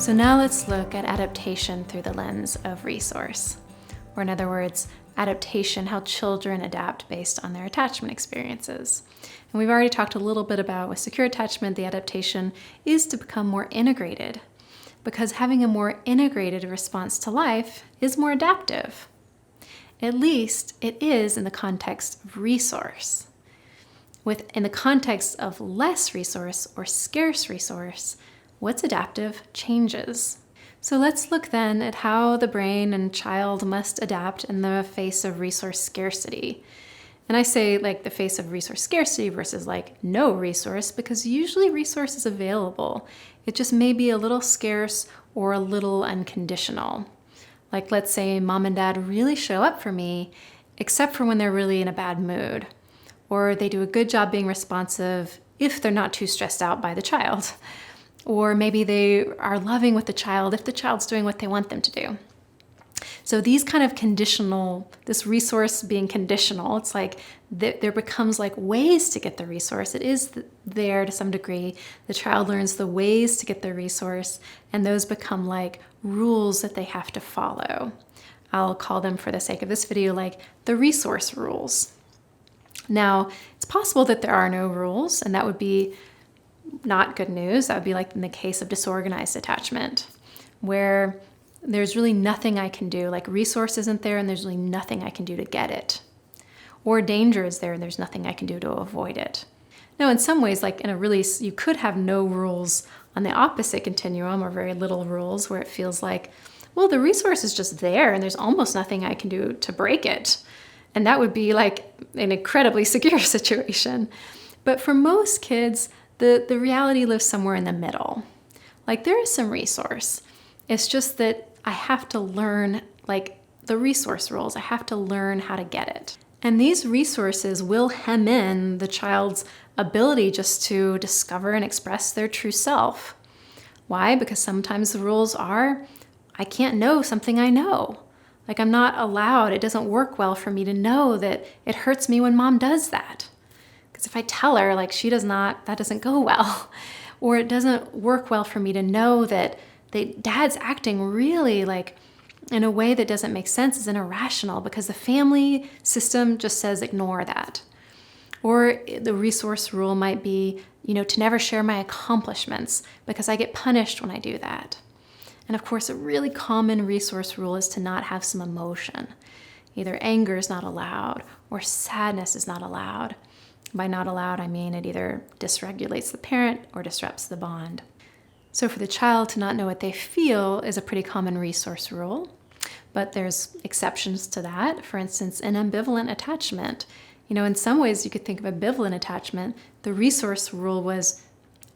So now let's look at adaptation through the lens of resource. Or in other words, adaptation, how children adapt based on their attachment experiences. And we've already talked a little bit about with secure attachment, the adaptation is to become more integrated, because having a more integrated response to life is more adaptive. At least it is in the context of resource. In the context of less resource or scarce resource, what's adaptive changes. So let's look then at how the brain and child must adapt in the face of resource scarcity. And I say like the face of resource scarcity versus like no resource, because usually resource is available. It just may be a little scarce or a little unconditional. Like let's say mom and dad really show up for me, except for when they're really in a bad mood. Or they do a good job being responsive if they're not too stressed out by the child. Or maybe they are loving with the child if the child's doing what they want them to do. So these kind of conditional, this resource being conditional, it's like there becomes like ways to get the resource. It is there to some degree. The child learns the ways to get the resource, and those become like rules that they have to follow. I'll call them, for the sake of this video, like the resource rules. Now, it's possible that there are no rules, and that would be not good news. That would be like in the case of disorganized attachment, where there's really nothing I can do, like resource isn't there and there's really nothing I can do to get it. Or danger is there and there's nothing I can do to avoid it. Now, in some ways, like in a release, you could have no rules on the opposite continuum, or very little rules, where it feels like, well, the resource is just there and there's almost nothing I can do to break it. And that would be like an incredibly secure situation. But for most kids, the reality lives somewhere in the middle. Like there is some resource. It's just that I have to learn like the resource rules. I have to learn how to get it. And these resources will hem in the child's ability just to discover and express their true self. Why? Because sometimes the rules are, I can't know something I know. Like I'm not allowed, it doesn't work well for me to know that it hurts me when mom does that. Because if I tell her like that doesn't go well. Or it doesn't work well for me to know that dad's acting really like in a way that doesn't make sense, is irrational, because the family system just says ignore that. Or the resource rule might be, to never share my accomplishments because I get punished when I do that. And of course, a really common resource rule is to not have some emotion. Either anger is not allowed or sadness is not allowed. By not allowed, I mean it either dysregulates the parent or disrupts the bond. So for the child to not know what they feel is a pretty common resource rule, but there's exceptions to that. For instance, in ambivalent attachment, in some ways you could think of ambivalent attachment, the resource rule was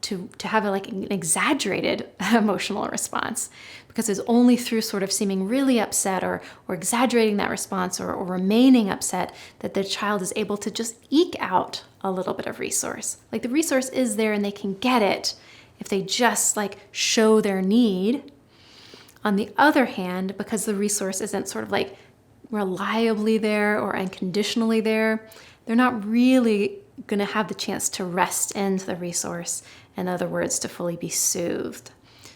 to have an exaggerated emotional response, because it's only through sort of seeming really upset or exaggerating that response or remaining upset that the child is able to just eke out a little bit of resource. Like the resource is there and they can get it if they just like show their need. On the other hand, because the resource isn't sort of like reliably there or unconditionally there, they're not really going to have the chance to rest into the resource. In other words, to fully be soothed.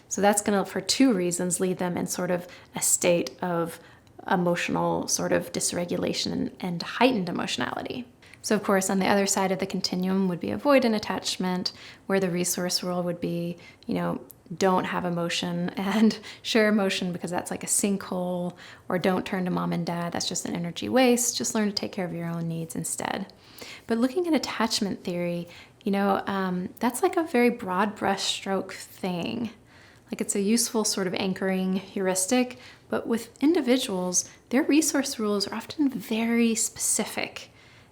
So that's going to, for two reasons, lead them in sort of a state of emotional sort of dysregulation and heightened emotionality. So of course, on the other side of the continuum would be avoidant attachment, where the resource rule would be, don't have emotion and share emotion because that's like a sinkhole, or don't turn to mom and dad, that's just an energy waste. Just learn to take care of your own needs instead. But looking at attachment theory, that's like a very broad brushstroke thing. Like it's a useful sort of anchoring heuristic, but with individuals, their resource rules are often very specific,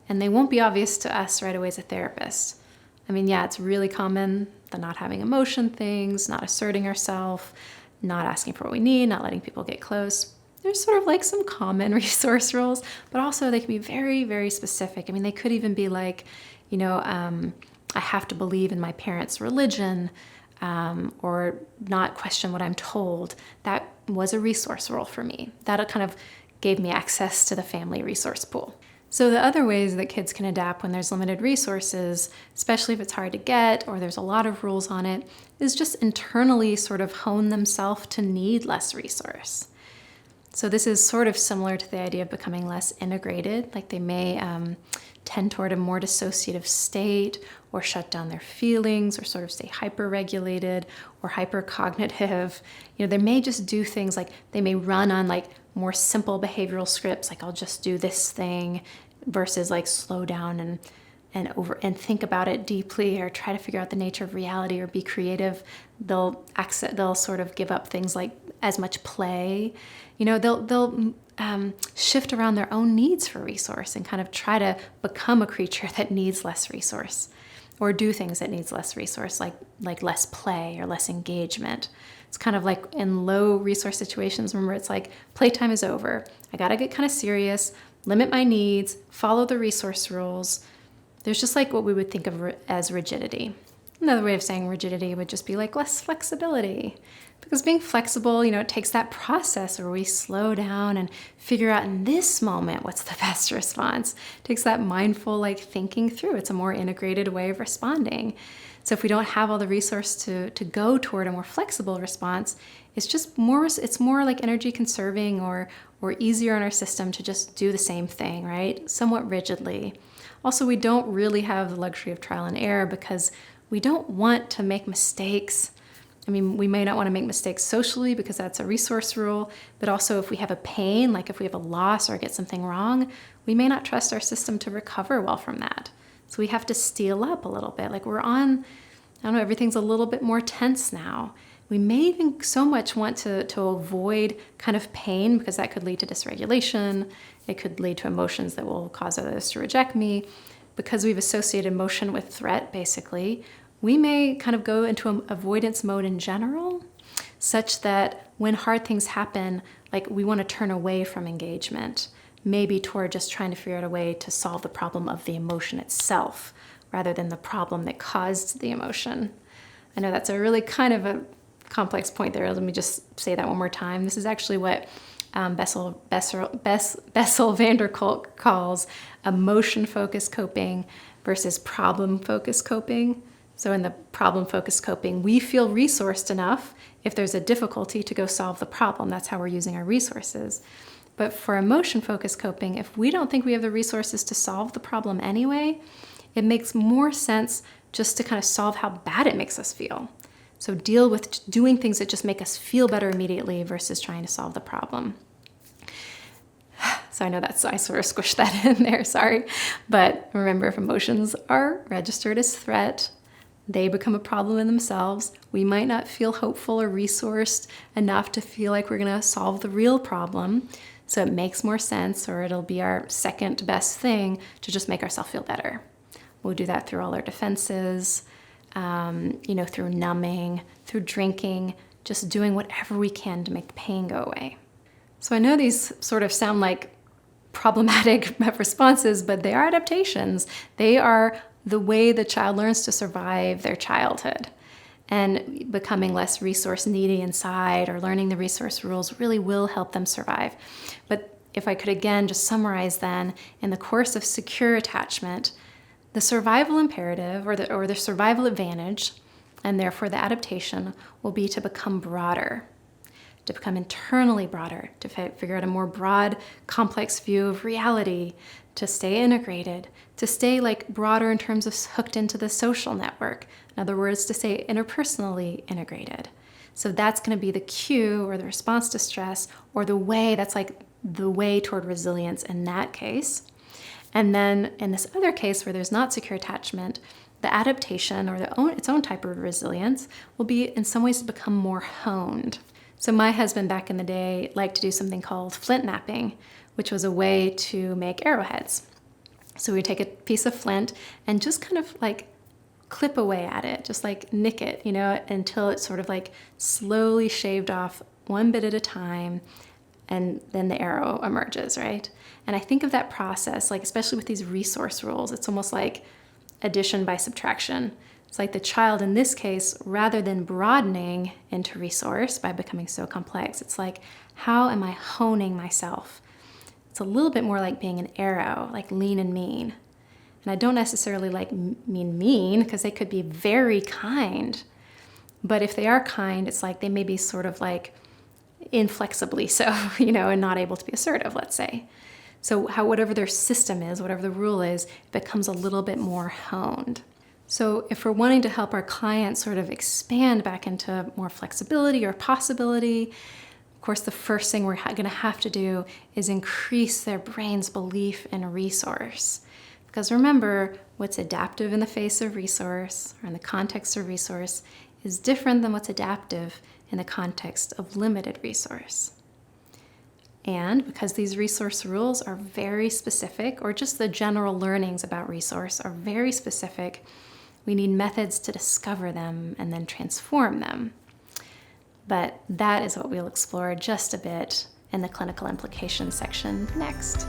and they won't be obvious to us right away as a therapist. I mean, yeah, it's really common, the not having emotion things, not asserting ourselves, not asking for what we need, not letting people get close. There's sort of like some common resource rules, but also they can be very, very specific. I mean, they could even be like, I have to believe in my parents' religion, or not question what I'm told. That was a resource rule for me. That kind of gave me access to the family resource pool. So the other ways that kids can adapt when there's limited resources, especially if it's hard to get or there's a lot of rules on it, is just internally sort of hone themselves to need less resource. So this is sort of similar to the idea of becoming less integrated, like they may tend toward a more dissociative state or shut down their feelings or sort of stay hyper-regulated or hyper-cognitive. They may just do things like they may run on like more simple behavioral scripts, like I'll just do this thing versus like slow down and think about it deeply or try to figure out the nature of reality or be creative. They'll sort of give up things like as much play. They'll shift around their own needs for resource and kind of try to become a creature that needs less resource or do things that needs less resource, like less play or less engagement. It's kind of like in low resource situations, remember, it's like playtime is over. I got to get kind of serious, limit my needs, follow the resource rules. There's just like what we would think of as rigidity. Another way of saying rigidity would just be like less flexibility. Because being flexible, it takes that process where we slow down and figure out in this moment what's the best response. It takes that mindful thinking through. It's a more integrated way of responding. So if we don't have all the resource to go toward a more flexible response, it's more like energy conserving or easier in our system to just do the same thing, right? Somewhat rigidly. Also, we don't really have the luxury of trial and error because we don't want to make mistakes. We may not want to make mistakes socially because that's a resource rule, but also if we have a pain, like if we have a loss or get something wrong, we may not trust our system to recover well from that. So we have to steel up a little bit. Everything's a little bit more tense now. We may even so much want to avoid kind of pain because that could lead to dysregulation. It could lead to emotions that will cause others to reject me. Because we've associated emotion with threat, basically, we may kind of go into an avoidance mode in general, such that when hard things happen, we want to turn away from engagement, maybe toward just trying to figure out a way to solve the problem of the emotion itself, rather than the problem that caused the emotion. I know that's a really kind of a complex point there. Let me just say that one more time. This is actually what Bessel van der Kolk calls emotion-focused coping versus problem-focused coping. So in the problem-focused coping, we feel resourced enough if there's a difficulty to go solve the problem. That's how we're using our resources. But for emotion-focused coping, if we don't think we have the resources to solve the problem anyway, it makes more sense just to kind of solve how bad it makes us feel. So deal with doing things that just make us feel better immediately versus trying to solve the problem. So I know I sort of squished that in there, sorry. But remember, if emotions are registered as threat, they become a problem in themselves. We might not feel hopeful or resourced enough to feel like we're going to solve the real problem. So it makes more sense, or it'll be our second best thing to just make ourselves feel better. We'll do that through all our defenses, through numbing, through drinking, just doing whatever we can to make the pain go away. So I know these sort of sound like problematic responses, but they are adaptations. They are the way the child learns to survive their childhood. And becoming less resource needy inside or learning the resource rules really will help them survive. But if I could again just summarize then, in the course of secure attachment, the survival imperative or the survival advantage, and therefore the adaptation, will be to become broader, to become internally broader, to figure out a more broad, complex view of reality, to stay integrated, to stay broader in terms of hooked into the social network. In other words, to stay interpersonally integrated. So that's going to be the cue or the response to stress, or the way the way toward resilience in that case. And then in this other case where there's not secure attachment, the adaptation or its own type of resilience will be in some ways to become more honed. So my husband back in the day liked to do something called flint napping, which was a way to make arrowheads. So we take a piece of flint and just kind of clip away at it, just nick it, until it's sort of slowly shaved off one bit at a time, and then the arrow emerges, right? And I think of that process, especially with these resource rules, it's almost like addition by subtraction. It's like the child in this case, rather than broadening into resource by becoming so complex, it's how am I honing myself? It's a little bit more like being an arrow, like lean and mean. And I don't necessarily like mean because they could be very kind. But if they are kind, it's like they may be sort of like inflexibly so, and not able to be assertive, let's say. So whatever their system is, whatever the rule is, becomes a little bit more honed. So if we're wanting to help our clients sort of expand back into more flexibility or possibility, of course, the first thing we're going to have to do is increase their brain's belief in resource. Because remember, what's adaptive in the face of resource or in the context of resource is different than what's adaptive in the context of limited resource. And because these resource rules are very specific, or just the general learnings about resource are very specific, we need methods to discover them and then transform them. But that is what we'll explore just a bit in the clinical implications section next.